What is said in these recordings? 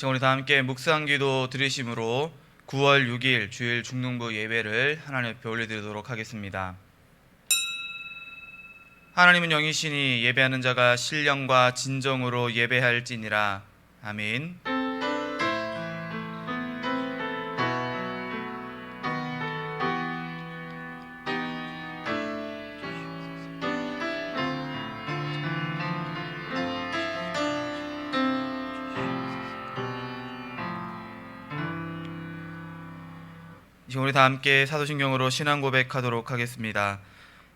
지금 우리 다 함께 묵상기도 드리심으로 9월 6일 주일 중등부 예배를 하나님 앞에 올려드리도록 하겠습니다. 하나님은 영이시니 예배하는 자가 신령과 진정으로 예배할지니라. 아멘. 지금 우리 다 함께 사도신경으로 신앙 고백하도록 하겠습니다.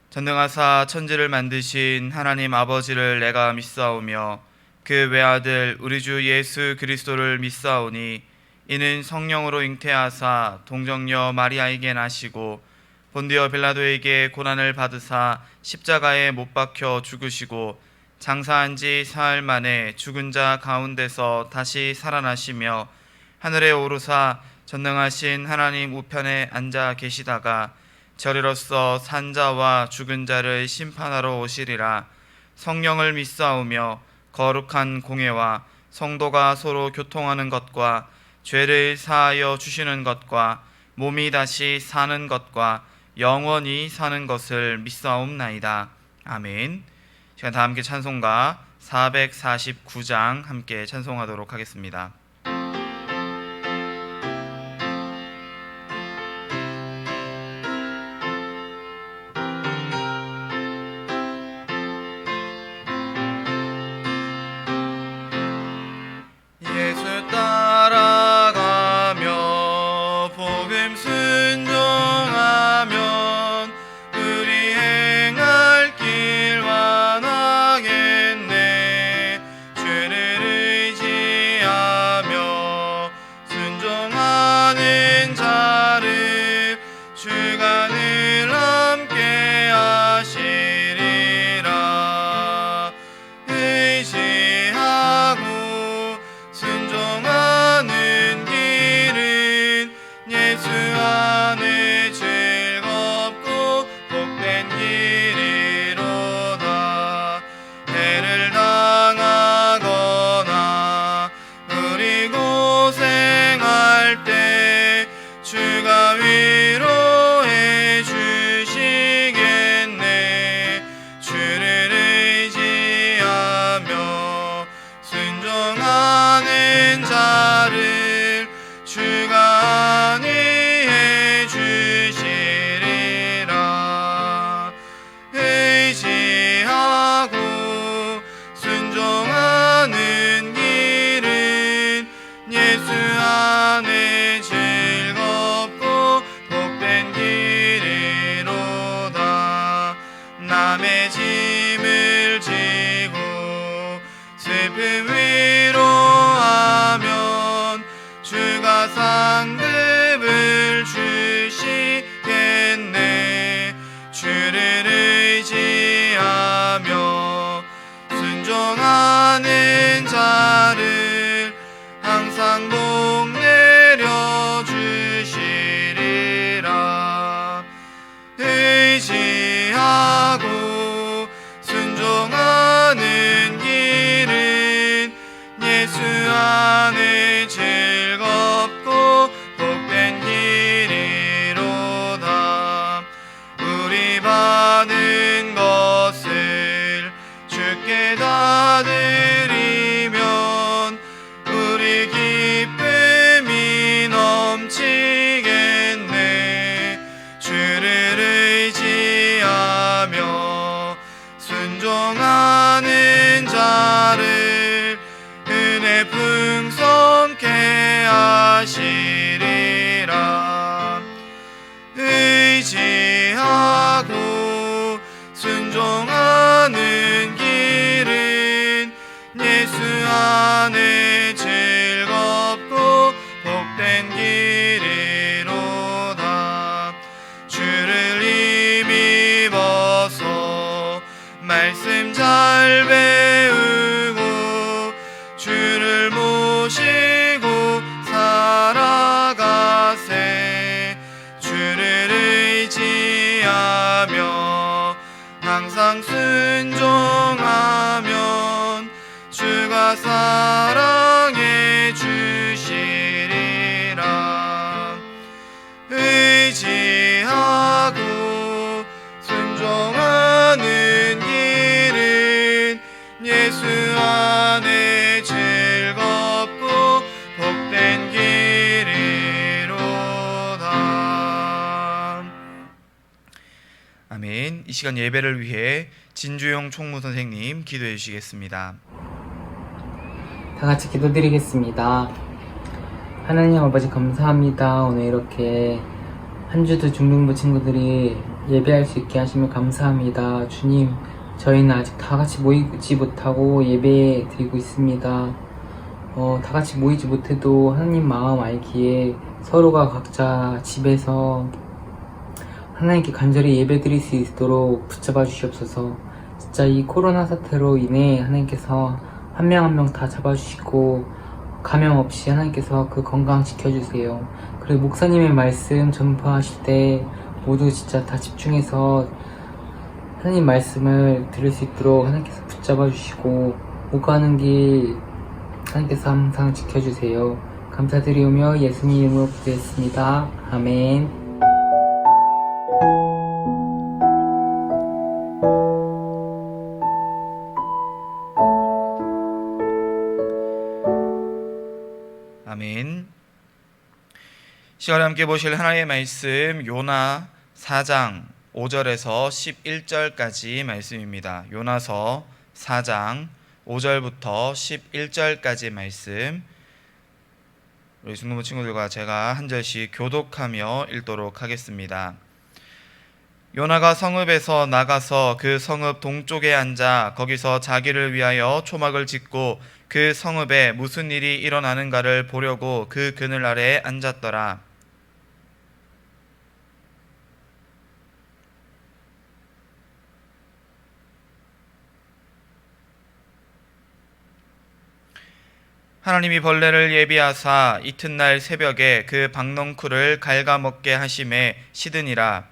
전능하사 천지를 만드신 하나님 아버지를 내가 믿사오며 그 외아들 우리 주 예수 그리스도를 믿사오니 이는 성령으로 잉태하사 동정녀 마리아에게 나시고 본디오 빌라도에게 고난을 받으사 십자가에 못 박혀 죽으시고 장사한 지 사흘 만에 죽은 자 가운데서 다시 살아나시며 하늘에 오르사 전능하신 하나님 우편에 앉아 계시다가 저리로서 산자와 죽은 자를 심판하러 오시리라. 성령을 믿사오며 거룩한 공회와 성도가 서로 교통하는 것과 죄를 사하여 주시는 것과 몸이 다시 사는 것과 영원히 사는 것을 믿사옵나이다. 아멘. 시간 다 함께 찬송가 449장 함께 찬송하도록 하겠습니다. 남의 짐을 지고 슬픔 위로하면 주가 상급을 주시겠네. 주를 의지하며 순종하는 자를 항상 복 내려주시리라. 의지하고 순종하는 길은 예수 안에 즐겁고 복된 길이로다. 우리 받은 것을 주께 다 드리면 우리 기쁨이 넘치겠네. 주를 의지하며 순종하는 자를 은혜 풍성케 하시리라. 의지하고 순종하는 길은 예수 안에 즐겁고 복된 길이로다. 주를 힘입어서 말씀 잘 배우고 주를 모시고 살아가세. 주를 의지하며 항상 순종하면 주가 사랑해 주 시간 예배를 위해 진주용 총무 선생님 기도해 주시겠습니다. 다 같이 기도드리겠습니다. 하나님 아버지 감사합니다. 오늘 이렇게 한 주도 중등부 친구들이 예배할 수 있게 하시면 감사합니다. 주님, 저희는 아직 다 같이 모이지 못하고 예배 드리고 있습니다. 다 같이 모이지 못해도 하나님 마음 알기에 서로가 각자 집에서 하나님께 간절히 예배 드릴 수 있도록 붙잡아 주시옵소서. 진짜 이 코로나 사태로 인해 하나님께서 한 명 한 명 다 잡아주시고 감염 없이 하나님께서 그 건강 지켜주세요. 그리고 목사님의 말씀 전파하실 때 모두 진짜 다 집중해서 하나님 말씀을 들을 수 있도록 하나님께서 붙잡아 주시고 오가는 길 하나님께서 항상 지켜주세요. 감사드리오며 예수님 이름으로 기도했습니다. 아멘. 아멘. 시간에 함께 보실 하나님의 말씀 요나 4장 5절에서 11절까지 말씀입니다. 요나서 4장 5절부터 11절까지 말씀, 우리 중등부 친구들과 제가 한 절씩 교독하며 읽도록 하겠습니다. 요나가 성읍에서 나가서 그 성읍 동쪽에 앉아 거기서 자기를 위하여 초막을 짓고 그 성읍에 무슨 일이 일어나는가를 보려고 그 그늘 아래에 앉았더라. 하나님이 벌레를 예비하사 이튿날 새벽에 그 박넝쿨을 갉아먹게 하심에 시드니라.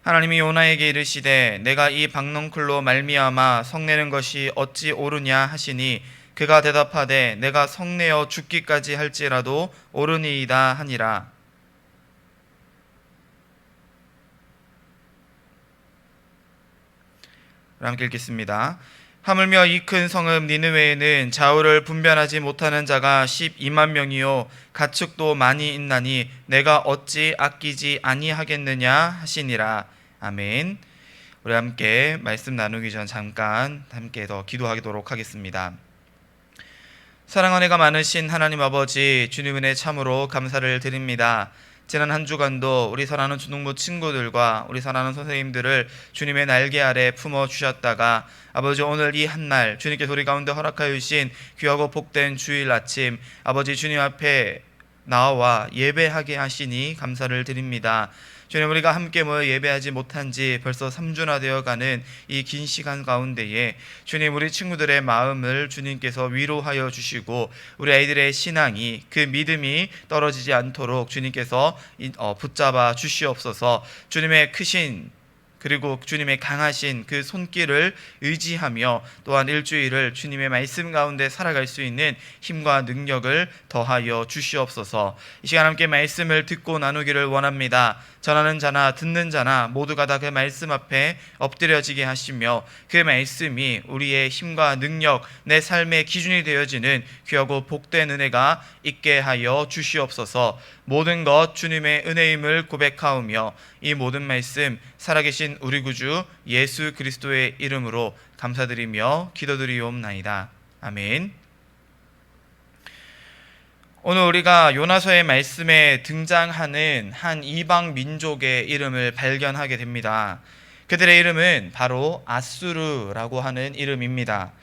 하나님이 요나에게 이르시되 내가 이 박넝쿨로 말미암아 성내는 것이 어찌 옳으냐 하시니 그가 대답하되 내가 성내어 죽기까지 할지라도 옳으니이다 하니라. 함께 읽겠습니다. 하물며 이 큰 성읍 니느웨에는 좌우를 분별하지 못하는 자가 12만 명이요 가축도 많이 있나니 내가 어찌 아끼지 아니하겠느냐 하시니라. 아멘. 우리 함께 말씀 나누기 전 잠깐 함께 더 기도하도록 하겠습니다. 사랑 은혜가 많으신 하나님 아버지, 주님 은혜 참으로 감사를 드립니다. 지난 한 주간도 우리 사랑하는 중등부 친구들과 우리 사랑하는 선생님들을 주님의 날개 아래 품어주셨다가 아버지 오늘 이 한날 주님께서 우리 가운데 허락하여 주신 귀하고 복된 주일 아침 아버지 주님 앞에 나와 예배하게 하시니 감사를 드립니다. 주님, 우리가 함께 모여 예배하지 못한 지 벌써 3주나 되어가는 이 긴 시간 가운데에 주님, 우리 친구들의 마음을 주님께서 위로하여 주시고 우리 아이들의 신앙이, 그 믿음이 떨어지지 않도록 주님께서 붙잡아 주시옵소서. 주님의 크신 그리고 주님의 강하신 그 손길을 의지하며 또한 일주일을 주님의 말씀 가운데 살아갈 수 있는 힘과 능력을 더하여 주시옵소서. 이 시간 함께 말씀을 듣고 나누기를 원합니다. 전하는 자나 듣는 자나 모두가 다 그 말씀 앞에 엎드려지게 하시며 그 말씀이 우리의 힘과 능력, 내 삶의 기준이 되어지는 귀하고 복된 은혜가 있게 하여 주시옵소서. 모든 것 주님의 은혜임을 고백하오며 이 모든 말씀 살아계신 우리 구주 예수 그리스도의 이름으로 감사드리며 기도드리옵나이다. 아멘. 오늘 우리가 요나서의 말씀에 등장하는 한 이방 민족의 이름을 발견하게 됩니다. 그들의 이름은 바로 아수르라고 하는 이름입니다.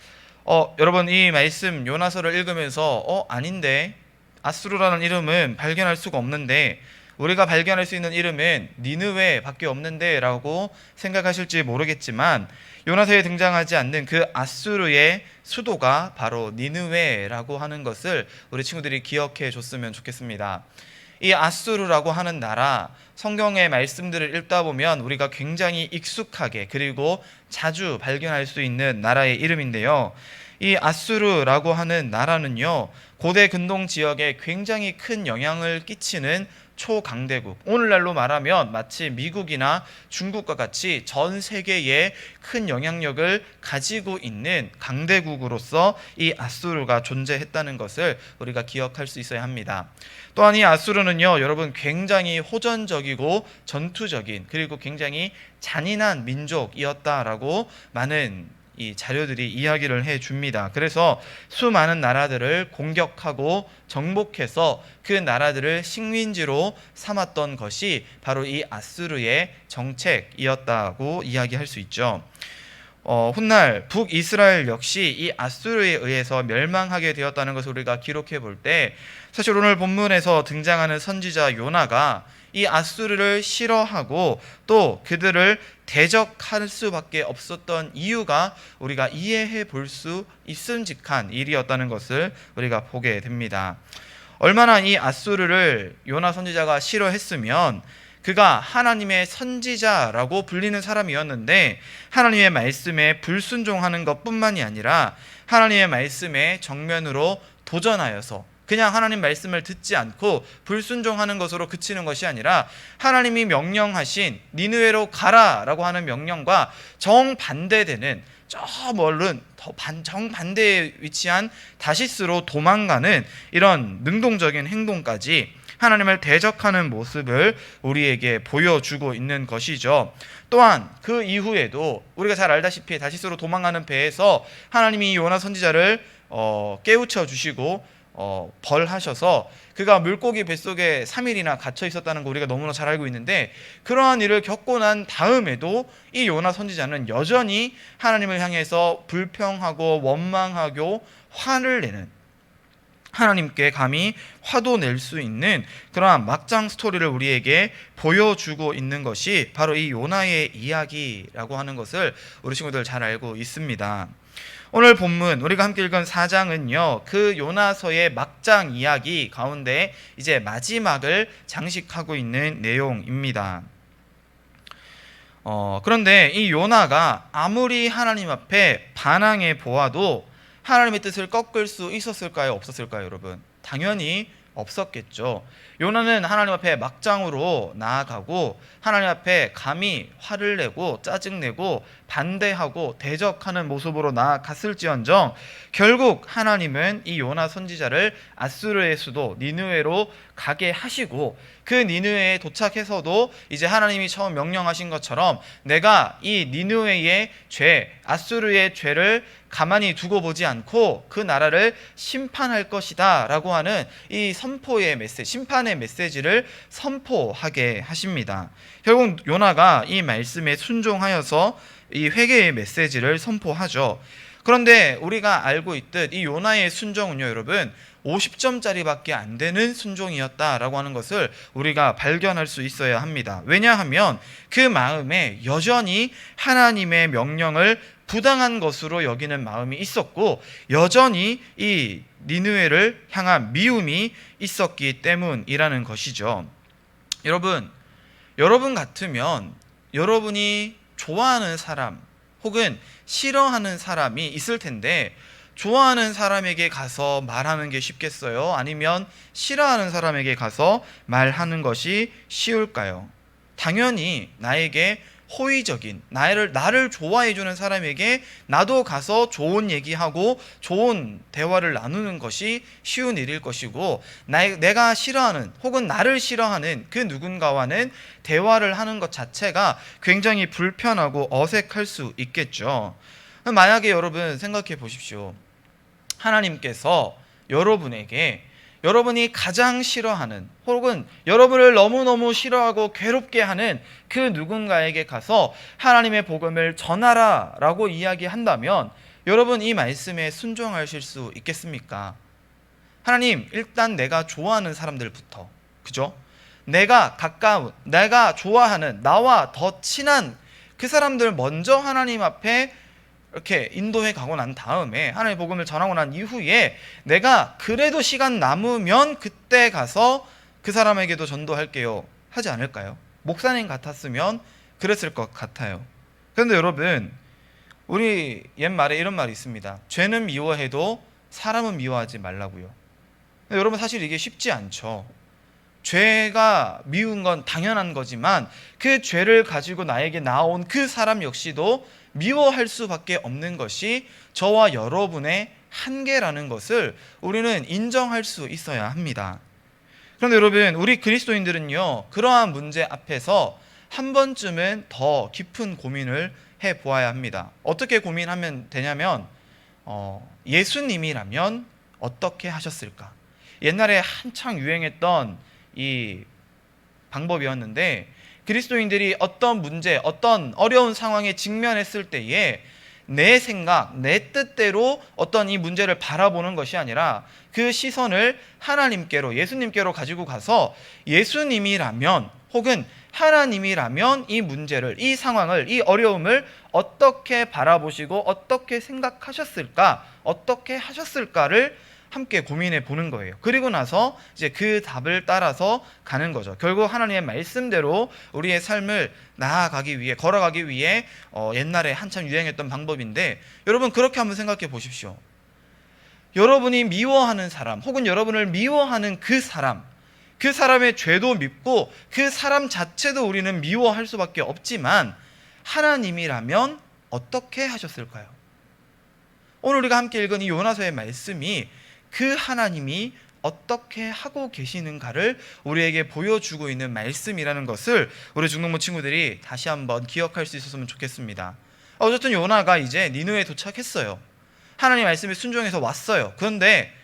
여러분, 이 말씀 요나서를 읽으면서 아닌데 아수르라는 이름은 발견할 수가 없는데, 우리가 발견할 수 있는 이름은 니느웨밖에 없는데 라고 생각하실지 모르겠지만 요나서에 등장하지 않는 그 아수르의 수도가 바로 니느웨라고 하는 것을 우리 친구들이 기억해 줬으면 좋겠습니다. 이 아수르라고 하는 나라, 성경의 말씀들을 읽다 보면 우리가 굉장히 익숙하게 그리고 자주 발견할 수 있는 나라의 이름인데요. 이 아수르라고 하는 나라는요, 고대 근동 지역에 굉장히 큰 영향을 끼치는 초강대국, 오늘날로 말하면 마치 미국이나 중국과 같이 전 세계에 큰 영향력을 가지고 있는 강대국으로서 이 아수르가 존재했다는 것을 우리가 기억할 수 있어야 합니다. 또한 이 아수르는요, 여러분, 굉장히 호전적이고 전투적인, 그리고 굉장히 잔인한 민족이었다라고 많은 이 자료들이 이야기를 해줍니다. 그래서 수많은 나라들을 공격하고 정복해서 그 나라들을 식민지로 삼았던 것이 바로 이 아수르의 정책이었다고 이야기할 수 있죠. 훗날 북이스라엘 역시 이 아수르에 의해서 멸망하게 되었다는 것을 우리가 기록해 볼 때, 사실 오늘 본문에서 등장하는 선지자 요나가 이 아수르를 싫어하고 또 그들을 대적할 수밖에 없었던 이유가 우리가 이해해 볼 수 있음직한 일이었다는 것을 우리가 보게 됩니다. 얼마나 이 아수르를 요나 선지자가 싫어했으면 그가 하나님의 선지자라고 불리는 사람이었는데 하나님의 말씀에 불순종하는 것뿐만이 아니라 하나님의 말씀에 정면으로 도전하여서 그냥 하나님 말씀을 듣지 않고 불순종하는 것으로 그치는 것이 아니라 하나님이 명령하신 니느웨로 가라라고 하는 명령과 정반대되는 저 멀은 정반대에 위치한 다시스로 도망가는 이런 능동적인 행동까지 하나님을 대적하는 모습을 우리에게 보여주고 있는 것이죠. 또한 그 이후에도 우리가 잘 알다시피 다시스로 도망가는 배에서 하나님이 요나 선지자를 깨우쳐 주시고 벌하셔서 그가 물고기 뱃속에 3일이나 갇혀 있었다는 거 우리가 너무나 잘 알고 있는데, 그러한 일을 겪고 난 다음에도 이 요나 선지자는 여전히 하나님을 향해서 불평하고 원망하고 화를 내는, 하나님께 감히 화도 낼 수 있는 그러한 막장 스토리를 우리에게 보여주고 있는 것이 바로 이 요나의 이야기라고 하는 것을 우리 친구들 잘 알고 있습니다. 오늘 본문 우리가 함께 읽은 4장은요, 그 요나서의 막장 이야기 가운데 이제 마지막을 장식하고 있는 내용입니다. 그런데 이 요나가 아무리 하나님 앞에 반항해 보아도 하나님의 뜻을 꺾을 수 있었을까요? 없었을까요, 여러분? 당연히 없었겠죠. 요나는 하나님 앞에 막장으로 나아가고 하나님 앞에 감히 화를 내고 짜증내고 반대하고 대적하는 모습으로 나아갔을지언정 결국 하나님은 이 요나 선지자를 아수르의 수도 니느웨로 가게 하시고 그 니느웨에 도착해서도 이제 하나님이 처음 명령하신 것처럼 내가 이 니느웨의 죄, 아수르의 죄를 가만히 두고 보지 않고 그 나라를 심판할 것이다 라고 하는 이 선포의 메시지, 심판의 메시지를 선포하게 하십니다. 결국 요나가 이 말씀에 순종하여서 이 회개의 메시지를 선포하죠. 그런데 우리가 알고 있듯 이 요나의 순종은요, 여러분 50점짜리밖에 안 되는 순종이었다라고 하는 것을 우리가 발견할 수 있어야 합니다. 왜냐하면 그 마음에 여전히 하나님의 명령을 부당한 것으로 여기는 마음이 있었고 여전히 이 니느웨를 향한 미움이 있었기 때문이라는 것이죠. 여러분 같으면 여러분이 좋아하는 사람 혹은 싫어하는 사람이 있을 텐데 좋아하는 사람에게 가서 말하는 게 쉽겠어요? 아니면 싫어하는 사람에게 가서 말하는 것이 쉬울까요? 당연히 나에게 호의적인 나를 좋아해주는 사람에게 나도 가서 좋은 얘기하고 좋은 대화를 나누는 것이 쉬운 일일 것이고 내가 싫어하는 혹은 나를 싫어하는 그 누군가와는 대화를 하는 것 자체가 굉장히 불편하고 어색할 수 있겠죠. 만약에 여러분 생각해 보십시오. 하나님께서 여러분에게 여러분이 가장 싫어하는 혹은 여러분을 너무너무 싫어하고 괴롭게 하는 그 누군가에게 가서 하나님의 복음을 전하라 라고 이야기한다면 여러분 이 말씀에 순종하실 수 있겠습니까? 하나님, 일단 내가 좋아하는 사람들부터, 그죠? 내가 가까운, 내가 좋아하는, 나와 더 친한 그 사람들 먼저 하나님 앞에 이렇게 인도해 가고 난 다음에 하나님의 복음을 전하고 난 이후에 내가 그래도 시간 남으면 그때 가서 그 사람에게도 전도할게요 하지 않을까요? 목사님 같았으면 그랬을 것 같아요. 그런데 여러분 우리 옛말에 이런 말이 있습니다. 죄는 미워해도 사람은 미워하지 말라고요. 근데 여러분 사실 이게 쉽지 않죠. 죄가 미운 건 당연한 거지만 그 죄를 가지고 나에게 나온 그 사람 역시도 미워할 수밖에 없는 것이 저와 여러분의 한계라는 것을 우리는 인정할 수 있어야 합니다. 그런데 여러분, 우리 그리스도인들은요, 그러한 문제 앞에서 한 번쯤은 더 깊은 고민을 해 보아야 합니다. 어떻게 고민하면 되냐면 예수님이라면 어떻게 하셨을까? 옛날에 한창 유행했던 이 방법이었는데, 그리스도인들이 어떤 문제, 어떤 어려운 상황에 직면했을 때에 내 생각, 내 뜻대로 어떤 이 문제를 바라보는 것이 아니라 그 시선을 하나님께로, 예수님께로 가지고 가서 예수님이라면 혹은 하나님이라면 이 문제를, 이 상황을, 이 어려움을 어떻게 바라보시고 어떻게 생각하셨을까, 어떻게 하셨을까를 함께 고민해 보는 거예요. 그리고 나서 이제 그 답을 따라서 가는 거죠. 결국 하나님의 말씀대로 우리의 삶을 나아가기 위해, 걸어가기 위해 옛날에 한참 유행했던 방법인데, 여러분 그렇게 한번 생각해 보십시오. 여러분이 미워하는 사람 혹은 여러분을 미워하는 그 사람의 죄도 밉고 그 사람 자체도 우리는 미워할 수밖에 없지만 하나님이라면 어떻게 하셨을까요? 오늘 우리가 함께 읽은 이 요나서의 말씀이 그 하나님이 어떻게 하고 계시는가를 우리에게 보여주고 있는 말씀이라는 것을 우리 중동부 친구들이 다시 한번 기억할 수 있었으면 좋겠습니다. 어쨌든 요나가 이제 니느웨에 도착했어요. 하나님의 말씀에 순종해서 왔어요. 그런데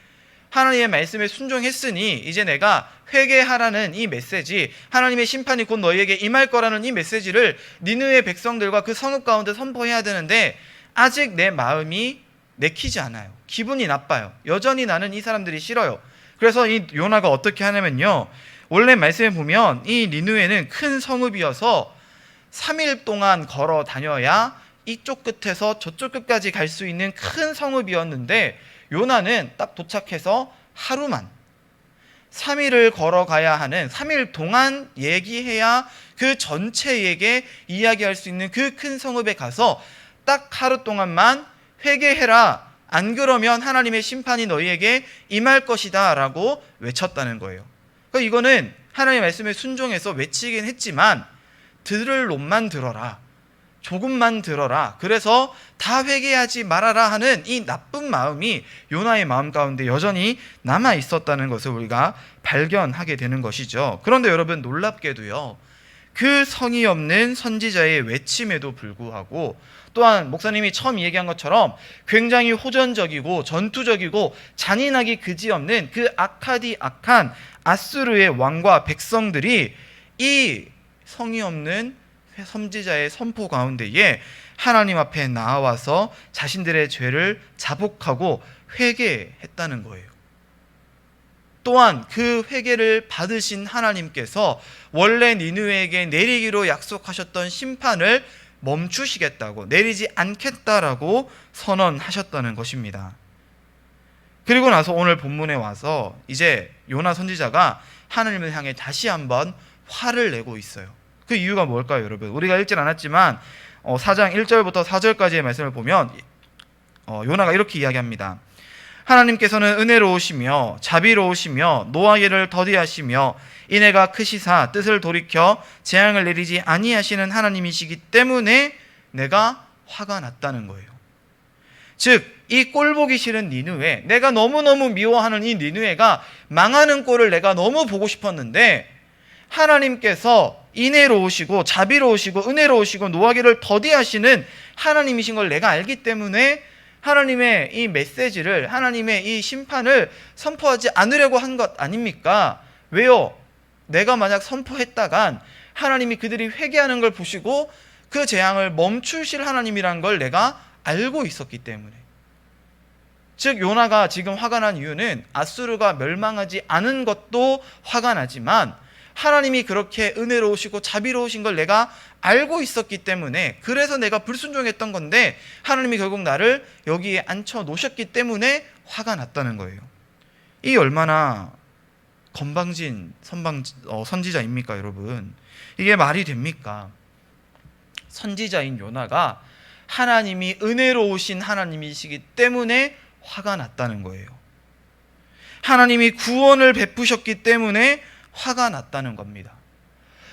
하나님의 말씀에 순종했으니 이제 내가 회개하라는 이 메시지, 하나님의 심판이 곧 너희에게 임할 거라는 이 메시지를 니느웨 백성들과 그 성읍 가운데 선포해야 되는데 아직 내 마음이 내키지 않아요. 기분이 나빠요. 여전히 나는 이 사람들이 싫어요. 그래서 이 요나가 어떻게 하냐면요, 원래 말씀에 보면 이 니느웨는 큰 성읍이어서 3일 동안 걸어 다녀야 이쪽 끝에서 저쪽 끝까지 갈 수 있는 큰 성읍이었는데 요나는 딱 도착해서 하루만, 3일을 걸어가야 하는, 3일 동안 얘기해야 그 전체에게 이야기할 수 있는 그 큰 성읍에 가서 딱 하루 동안만 회개해라, 안 그러면 하나님의 심판이 너희에게 임할 것이다 라고 외쳤다는 거예요. 그러니까 이거는 하나님의 말씀에 순종해서 외치긴 했지만 들을 놈만 들어라, 조금만 들어라, 그래서 다 회개하지 말아라 하는 이 나쁜 마음이 요나의 마음 가운데 여전히 남아 있었다는 것을 우리가 발견하게 되는 것이죠. 그런데 여러분, 놀랍게도요, 그 성의 없는 선지자의 외침에도 불구하고, 또한 목사님이 처음 얘기한 것처럼 굉장히 호전적이고 전투적이고 잔인하기 그지없는 그 악한 아수르의 왕과 백성들이 이 성의 없는 선지자의 선포 가운데에 하나님 앞에 나와서 자신들의 죄를 자복하고 회개했다는 거예요. 또한 그 회개를 받으신 하나님께서 원래 니느웨에게 내리기로 약속하셨던 심판을 멈추시겠다고, 내리지 않겠다라고 선언하셨다는 것입니다. 그리고 나서 오늘 본문에 와서 이제 요나 선지자가 하나님을 향해 다시 한번 화를 내고 있어요. 그 이유가 뭘까요, 여러분? 우리가 읽질 않았지만 4장 1절부터 4절까지의 말씀을 보면 요나가 이렇게 이야기합니다. 하나님께서는 은혜로우시며 자비로우시며 노하기를 더디하시며 이내가 크시사 뜻을 돌이켜 재앙을 내리지 아니하시는 하나님이시기 때문에 내가 화가 났다는 거예요. 즉, 이 꼴보기 싫은 니느웨, 내가 너무너무 미워하는 이 니느웨가 망하는 꼴을 내가 너무 보고 싶었는데 하나님께서 인애로우시고 자비로우시고 은혜로우시고 노하기를 더디하시는 하나님이신 걸 내가 알기 때문에 하나님의 이 메시지를, 하나님의 이 심판을 선포하지 않으려고 한 것 아닙니까? 왜요? 내가 만약 선포했다간 하나님이 그들이 회개하는 걸 보시고 그 재앙을 멈추실 하나님이란 걸 내가 알고 있었기 때문에. 즉, 요나가 지금 화가 난 이유는 아수르가 멸망하지 않은 것도 화가 나지만 하나님이 그렇게 은혜로우시고 자비로우신 걸 내가 알고 있었기 때문에, 그래서 내가 불순종했던 건데 하나님이 결국 나를 여기에 앉혀 놓으셨기 때문에 화가 났다는 거예요. 이 얼마나 건방진 선지자입니까, 여러분? 이게 말이 됩니까? 선지자인 요나가 하나님이 은혜로우신 하나님이시기 때문에 화가 났다는 거예요. 하나님이 구원을 베푸셨기 때문에 화가 났다는 겁니다.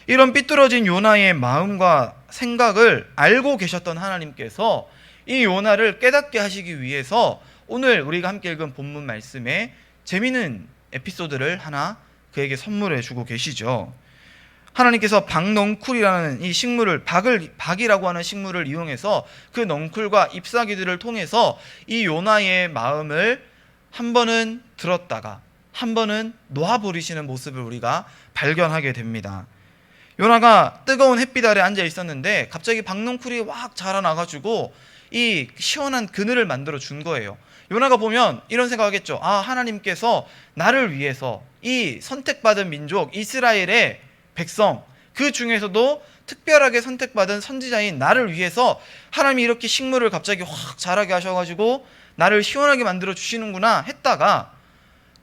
이런 삐뚤어진 요나의 마음과 생각을 알고 계셨던 하나님께서 이 요나를 깨닫게 하시기 위해서 오늘 우리가 함께 읽은 본문 말씀에 재미있는 에피소드를 하나 그에게 선물해 주고 계시죠. 하나님께서 박넝쿨이라는 이 식물을, 박이라고 하는 식물을 이용해서 그 넝쿨과 잎사귀들을 통해서 이 요나의 마음을 한 번은 들었다가 한 번은 놓아버리시는 모습을 우리가 발견하게 됩니다. 요나가 뜨거운 햇빛 아래 앉아 있었는데 갑자기 박넝쿨이 확 자라나가지고 이 시원한 그늘을 만들어 준 거예요. 요나가 보면 이런 생각하겠죠. 아, 하나님께서 나를 위해서 이 선택받은 민족 이스라엘의 백성, 그 중에서도 특별하게 선택받은 선지자인 나를 위해서 하나님이 이렇게 식물을 갑자기 확 자라게 하셔가지고 나를 시원하게 만들어 주시는구나 했다가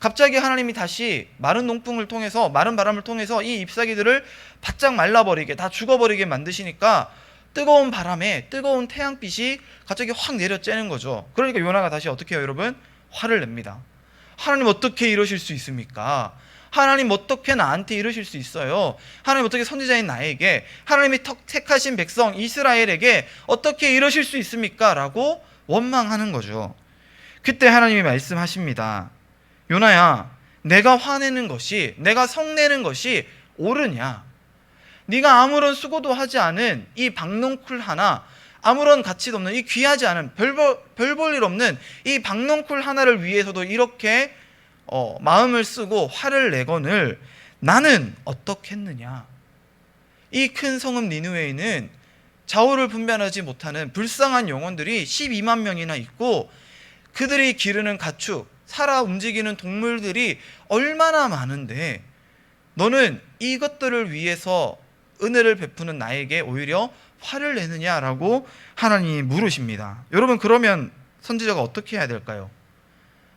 갑자기 하나님이 다시 마른 농풍을 통해서, 마른 바람을 통해서 이 잎사귀들을 바짝 말라버리게, 다 죽어버리게 만드시니까 뜨거운 바람에 뜨거운 태양빛이 갑자기 확 내려쬐는 거죠. 그러니까 요나가 다시 어떻게 해요, 여러분? 화를 냅니다. 하나님 어떻게 이러실 수 있습니까? 하나님 어떻게 나한테 이러실 수 있어요? 하나님 어떻게 선지자인 나에게, 하나님이 택하신 백성 이스라엘에게 어떻게 이러실 수 있습니까? 라고 원망하는 거죠. 그때 하나님이 말씀하십니다. 요나야, 내가 화내는 것이, 내가 성내는 것이 옳으냐? 네가 아무런 수고도 하지 않은 이 박넝쿨 하나, 아무런 가치도 없는 이 귀하지 않은 별 볼 일 없는 이 박넝쿨 하나를 위해서도 이렇게 마음을 쓰고 화를 내거늘 나는 어떻게 했느냐? 이 큰 성읍 니느웨에는 좌우를 분별하지 못하는 불쌍한 영혼들이 12만 명이나 있고 그들이 기르는 가축, 살아 움직이는 동물들이 얼마나 많은데 너는 이것들을 위해서 은혜를 베푸는 나에게 오히려 화를 내느냐라고 하나님이 물으십니다. 여러분, 그러면 선지자가 어떻게 해야 될까요?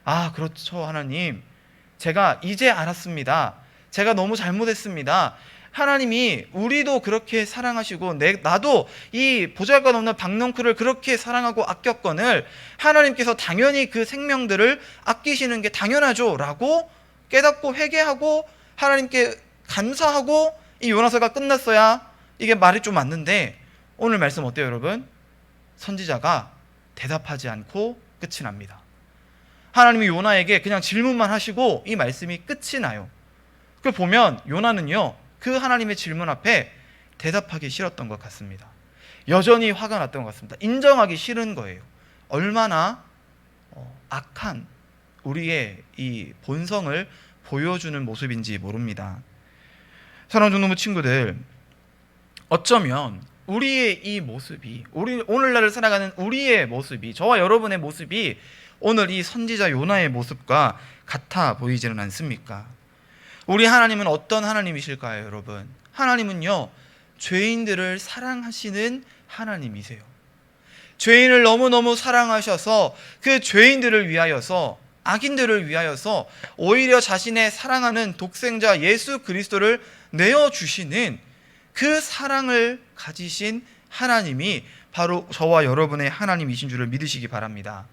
아, 그렇죠, 하나님. 제가 이제 알았습니다. 제가 너무 잘못했습니다. 하나님이 우리도 그렇게 사랑하시고 나도 이 보잘것없는 박넝쿨을 그렇게 사랑하고 아꼈거늘 하나님께서 당연히 그 생명들을 아끼시는 게 당연하죠 라고 깨닫고 회개하고 하나님께 감사하고 이 요나서가 끝났어야 이게 말이 좀 맞는데 오늘 말씀 어때요, 여러분? 선지자가 대답하지 않고 끝이 납니다. 하나님이 요나에게 그냥 질문만 하시고 이 말씀이 끝이 나요. 그걸 보면 요나는요, 그 하나님의 질문 앞에 대답하기 싫었던 것 같습니다. 여전히 화가 났던 것 같습니다. 인정하기 싫은 거예요. 얼마나 악한 우리의 이 본성을 보여주는 모습인지 모릅니다. 사랑하는 중동부 친구들, 어쩌면 우리의 이 모습이, 오늘날을 살아가는 우리의 모습이, 저와 여러분의 모습이 오늘 이 선지자 요나의 모습과 같아 보이지는 않습니까? 우리 하나님은 어떤 하나님이실까요, 여러분? 하나님은요, 죄인들을 사랑하시는 하나님이세요. 죄인을 너무너무 사랑하셔서 그 죄인들을 위하여서, 악인들을 위하여서 오히려 자신의 사랑하는 독생자 예수 그리스도를 내어주시는 그 사랑을 가지신 하나님이 바로 저와 여러분의 하나님이신 줄을 믿으시기 바랍니다.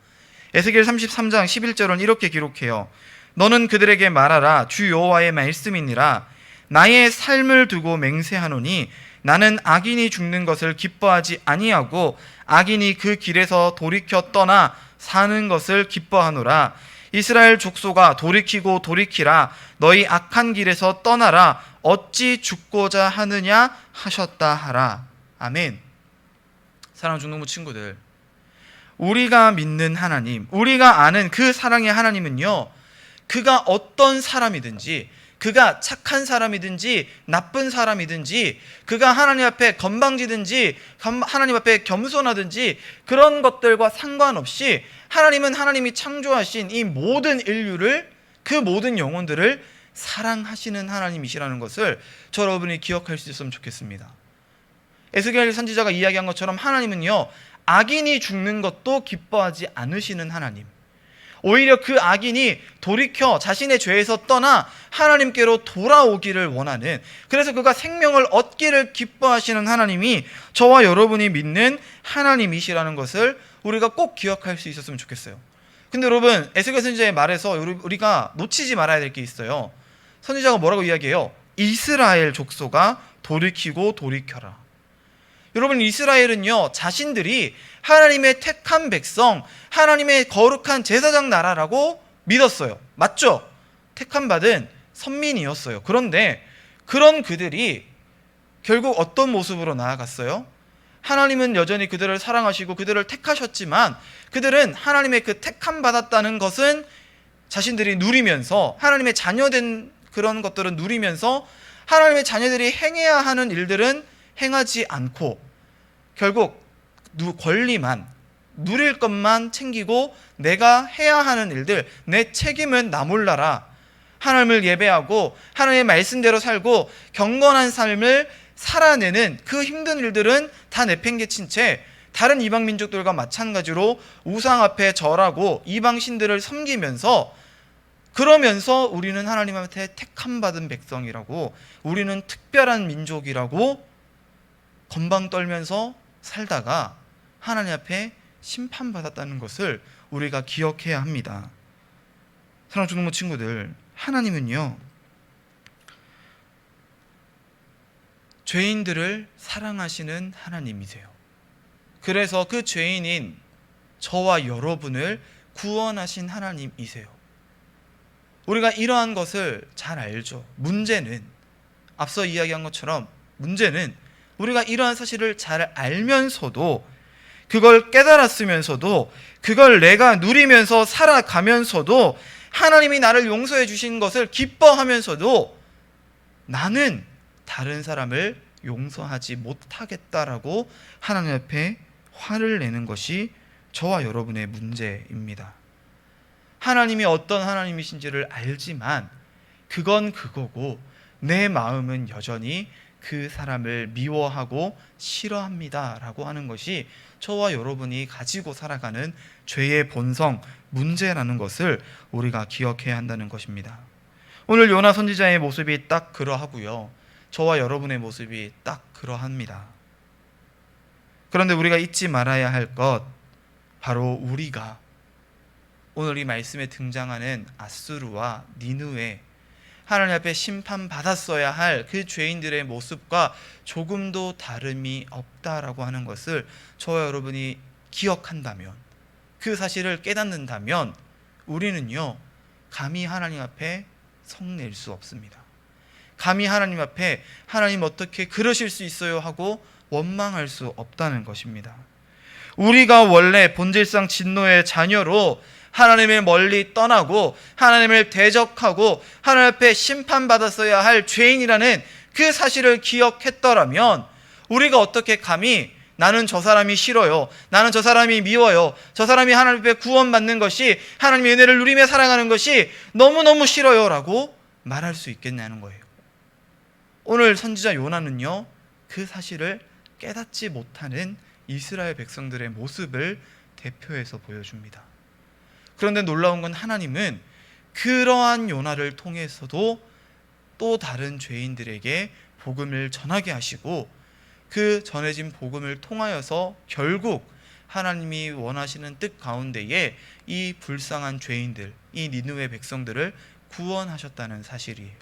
에스겔 33장 11절은 이렇게 기록해요. 너는 그들에게 말하라. 주 여호와의 말씀이니라. 나의 삶을 두고 맹세하노니 나는 악인이 죽는 것을 기뻐하지 아니하고 악인이 그 길에서 돌이켜 떠나 사는 것을 기뻐하노라. 이스라엘 족속아, 돌이키고 돌이키라. 너희 악한 길에서 떠나라. 어찌 죽고자 하느냐 하셨다 하라. 아멘. 사랑하는 중동부 친구들, 우리가 믿는 하나님, 우리가 아는 그 사랑의 하나님은요, 그가 어떤 사람이든지, 그가 착한 사람이든지 나쁜 사람이든지, 그가 하나님 앞에 건방지든지 하나님 앞에 겸손하든지 그런 것들과 상관없이 하나님은 하나님이 창조하신 이 모든 인류를, 그 모든 영혼들을 사랑하시는 하나님이시라는 것을 저 여러분이 기억할 수 있으면 좋겠습니다. 에스겔 선지자가 이야기한 것처럼 하나님은요, 악인이 죽는 것도 기뻐하지 않으시는 하나님, 오히려 그 악인이 돌이켜 자신의 죄에서 떠나 하나님께로 돌아오기를 원하는, 그래서 그가 생명을 얻기를 기뻐하시는 하나님이 저와 여러분이 믿는 하나님이시라는 것을 우리가 꼭 기억할 수 있었으면 좋겠어요. 근데 여러분, 에스겔 선지자의 말에서 우리가 놓치지 말아야 될 게 있어요. 선지자가 뭐라고 이야기해요? 이스라엘 족속아 돌이키고 돌이켜라. 여러분, 이스라엘은요, 자신들이 하나님의 택한 백성, 하나님의 거룩한 제사장 나라라고 믿었어요. 맞죠? 택함 받은 선민이었어요. 그런데 그런 그들이 결국 어떤 모습으로 나아갔어요? 하나님은 여전히 그들을 사랑하시고 그들을 택하셨지만 그들은 하나님의 그 택함 받았다는 것은 자신들이 누리면서, 하나님의 자녀된 그런 것들은 누리면서 하나님의 자녀들이 행해야 하는 일들은 행하지 않고 결국 권리만, 누릴 것만 챙기고 내가 해야 하는 일들, 내 책임은 나 몰라라, 하나님을 예배하고 하나님의 말씀대로 살고 경건한 삶을 살아내는 그 힘든 일들은 다 내팽개친 채 다른 이방 민족들과 마찬가지로 우상 앞에 절하고 이방 신들을 섬기면서, 그러면서 우리는 하나님한테 택함 받은 백성이라고, 우리는 특별한 민족이라고 건방 떨면서 살다가 하나님 앞에 심판받았다는 것을 우리가 기억해야 합니다. 사랑하는 주노모 친구들, 하나님은요, 죄인들을 사랑하시는 하나님이세요. 그래서 그 죄인인 저와 여러분을 구원하신 하나님이세요. 우리가 이러한 것을 잘 알죠. 문제는, 앞서 이야기한 것처럼 문제는 우리가 이러한 사실을 잘 알면서도, 그걸 깨달았으면서도, 그걸 내가 누리면서 살아가면서도, 하나님이 나를 용서해 주신 것을 기뻐하면서도 나는 다른 사람을 용서하지 못하겠다라고 하나님 앞에 화를 내는 것이 저와 여러분의 문제입니다. 하나님이 어떤 하나님이신지를 알지만 그건 그거고 내 마음은 여전히 그 사람을 미워하고 싫어합니다 라고 하는 것이 저와 여러분이 가지고 살아가는 죄의 본성, 문제라는 것을 우리가 기억해야 한다는 것입니다. 오늘 요나 선지자의 모습이 딱 그러하고요, 저와 여러분의 모습이 딱 그러합니다. 그런데 우리가 잊지 말아야 할 것, 바로 우리가 오늘 이 말씀에 등장하는 아수르와 니느웨, 하나님 앞에 심판받았어야 할 그 죄인들의 모습과 조금도 다름이 없다라고 하는 것을 저와 여러분이 기억한다면, 그 사실을 깨닫는다면 우리는요, 감히 하나님 앞에 성낼 수 없습니다. 감히 하나님 앞에 하나님 어떻게 그러실 수 있어요 하고 원망할 수 없다는 것입니다. 우리가 원래 본질상 진노의 자녀로 하나님을 멀리 떠나고 하나님을 대적하고 하나님 앞에 심판받았어야 할 죄인이라는 그 사실을 기억했더라면 우리가 어떻게 감히 나는 저 사람이 싫어요, 나는 저 사람이 미워요, 저 사람이 하나님 앞에 구원받는 것이, 하나님의 은혜를 누리며 살아가는 것이 너무너무 싫어요 라고 말할 수 있겠냐는 거예요. 오늘 선지자 요나는요, 그 사실을 깨닫지 못하는 이스라엘 백성들의 모습을 대표해서 보여줍니다. 그런데 놀라운 건 하나님은 그러한 요나를 통해서도 또 다른 죄인들에게 복음을 전하게 하시고, 그 전해진 복음을 통하여서 결국 하나님이 원하시는 뜻 가운데에 이 불쌍한 죄인들, 이 니느웨 백성들을 구원하셨다는 사실이에요.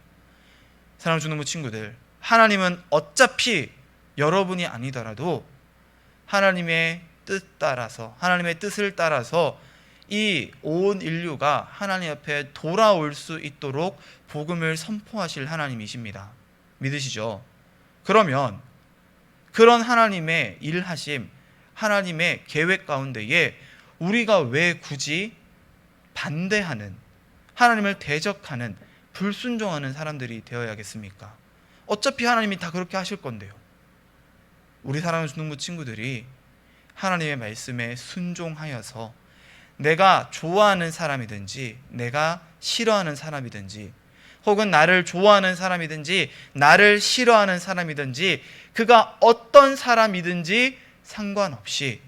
사랑하는 주노모 친구들, 하나님은 어차피 여러분이 아니더라도 하나님의 뜻 따라서, 하나님의 뜻을 따라서 이 온 인류가 하나님 앞에 돌아올 수 있도록 복음을 선포하실 하나님이십니다. 믿으시죠? 그러면 그런 하나님의 일하심, 하나님의 계획 가운데에 우리가 왜 굳이 반대하는, 하나님을 대적하는, 불순종하는 사람들이 되어야겠습니까? 어차피 하나님이 다 그렇게 하실 건데요. 우리 사랑하는 주노모 친구들이 하나님의 말씀에 순종하여서 내가 좋아하는 사람이든지 내가 싫어하는 사람이든지, 혹은 나를 좋아하는 사람이든지 나를 싫어하는 사람이든지, 그가 어떤 사람이든지 상관없이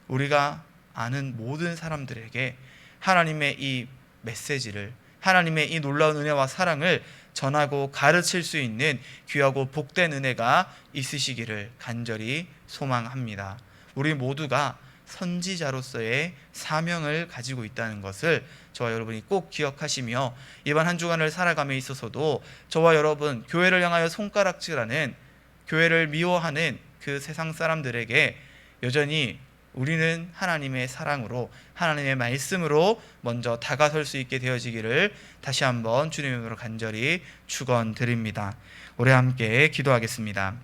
우리가 아는 모든 사람들에게 하나님의 이 메시지를, 하나님의 이 놀라운 은혜와 사랑을 전하고 가르칠 수 있는 귀하고 복된 은혜가 있으시기를 간절히 소망합니다. 우리 모두가 선지자로서의 사명을 가지고 있다는 것을 저와 여러분이 꼭 기억하시며, 이번 한 주간을 살아감에 있어서도 저와 여러분, 교회를 향하여 손가락질하는, 교회를 미워하는 그 세상 사람들에게 여전히 우리는 하나님의 사랑으로, 하나님의 말씀으로 먼저 다가설 수 있게 되어지기를 다시 한번 주님의 이름으로 간절히 축원드립니다. 우리 함께 기도하겠습니다.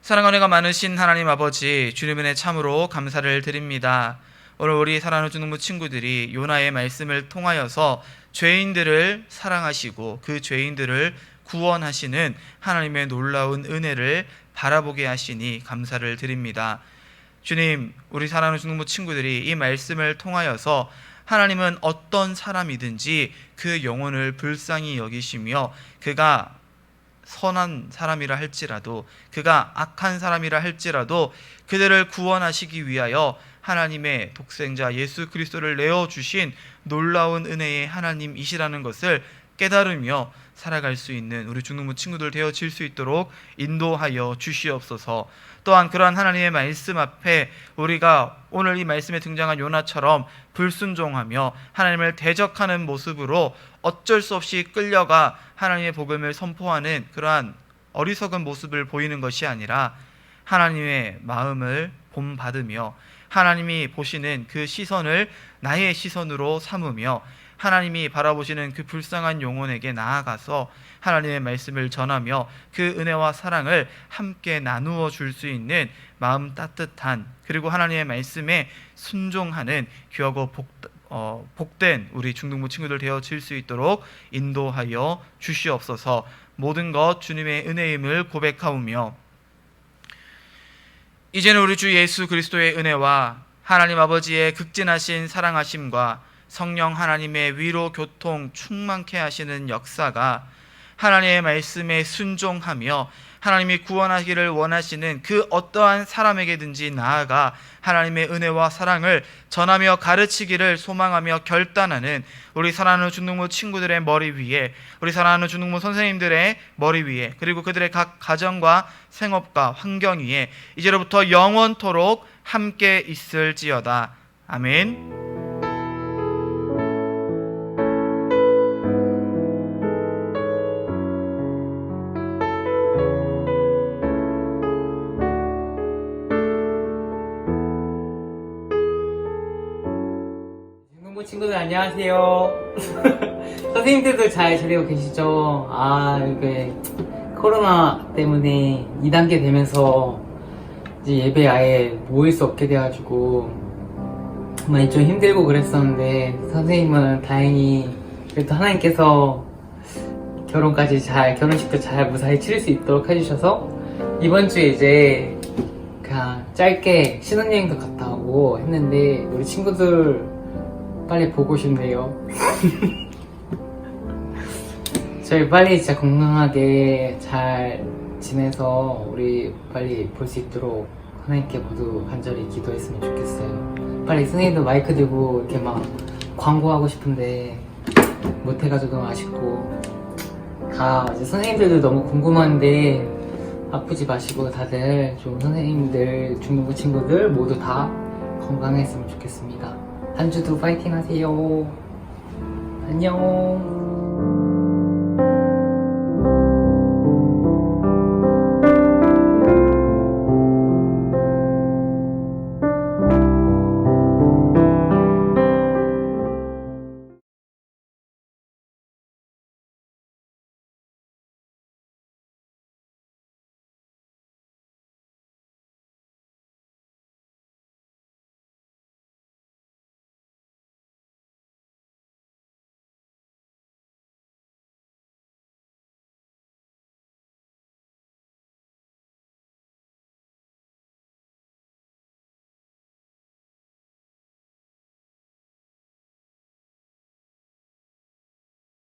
사랑 은혜가 많으신 하나님 아버지, 주님의 은혜 참으로 감사를 드립니다. 오늘 우리 사랑하는 주능부 친구들이 요나의 말씀을 통하여서 죄인들을 사랑하시고 그 죄인들을 구원하시는 하나님의 놀라운 은혜를 바라보게 하시니 감사를 드립니다. 주님, 우리 사랑하는 주능부 친구들이 이 말씀을 통하여서 하나님은 어떤 사람이든지 그 영혼을 불쌍히 여기시며, 그가 선한 사람이라 할지라도, 그가 악한 사람이라 할지라도 그들을 구원하시기 위하여 하나님의 독생자 예수 그리스도를 내어주신 놀라운 은혜의 하나님이시라는 것을 깨달으며 살아갈 수 있는 우리 중등부 친구들 되어질 수 있도록 인도하여 주시옵소서. 또한 그러한 하나님의 말씀 앞에 우리가 오늘 이 말씀에 등장한 요나처럼 불순종하며 하나님을 대적하는 모습으로 어쩔 수 없이 끌려가 하나님의 복음을 선포하는 그러한 어리석은 모습을 보이는 것이 아니라, 하나님의 마음을 본받으며 하나님이 보시는 그 시선을 나의 시선으로 삼으며 하나님이 바라보시는 그 불쌍한 영혼에게 나아가서 하나님의 말씀을 전하며 그 은혜와 사랑을 함께 나누어 줄 수 있는 마음 따뜻한, 그리고 하나님의 말씀에 순종하는 귀하고 복된 우리 중등부 친구들 되어질 수 있도록 인도하여 주시옵소서. 모든 것 주님의 은혜임을 고백하오며, 이제는 우리 주 예수 그리스도의 은혜와 하나님 아버지의 극진하신 사랑하심과 성령 하나님의 위로 교통 충만케 하시는 역사가 하나님의 말씀에 순종하며 하나님이 구원하기를 원하시는 그 어떠한 사람에게든지 나아가 하나님의 은혜와 사랑을 전하며 가르치기를 소망하며 결단하는 우리 사랑하는 중등부 친구들의 머리 위에, 우리 사랑하는 중등부 선생님들의 머리 위에, 그리고 그들의 각 가정과 생업과 환경 위에 이제로부터 영원토록 함께 있을지어다. 아멘. 친구들 안녕하세요. 선생님들도 잘 지내고 계시죠? 이게 코로나 때문에 2단계 되면서 이제 예배 아예 모일 수 없게 돼가지고 많이 좀 힘들고 그랬었는데, 선생님은 다행히 그래도 하나님께서 결혼식도 잘 무사히 치를 수 있도록 해주셔서 이번 주에 이제 그냥 짧게 신혼여행도 갔다 오고 했는데, 우리 친구들 빨리 보고 싶네요. 저희 빨리 진짜 건강하게 잘 지내서 우리 빨리 볼 수 있도록 하나님께 모두 간절히 기도했으면 좋겠어요. 빨리 선생님도 마이크 들고 이렇게 막 광고하고 싶은데 못해가지고 너무 아쉽고, 이제 선생님들도 너무 궁금한데 아프지 마시고 다들 좀 선생님들, 중등부 친구들 모두 다 건강했으면 좋겠습니다. 한 주도 파이팅 하세요. 안녕.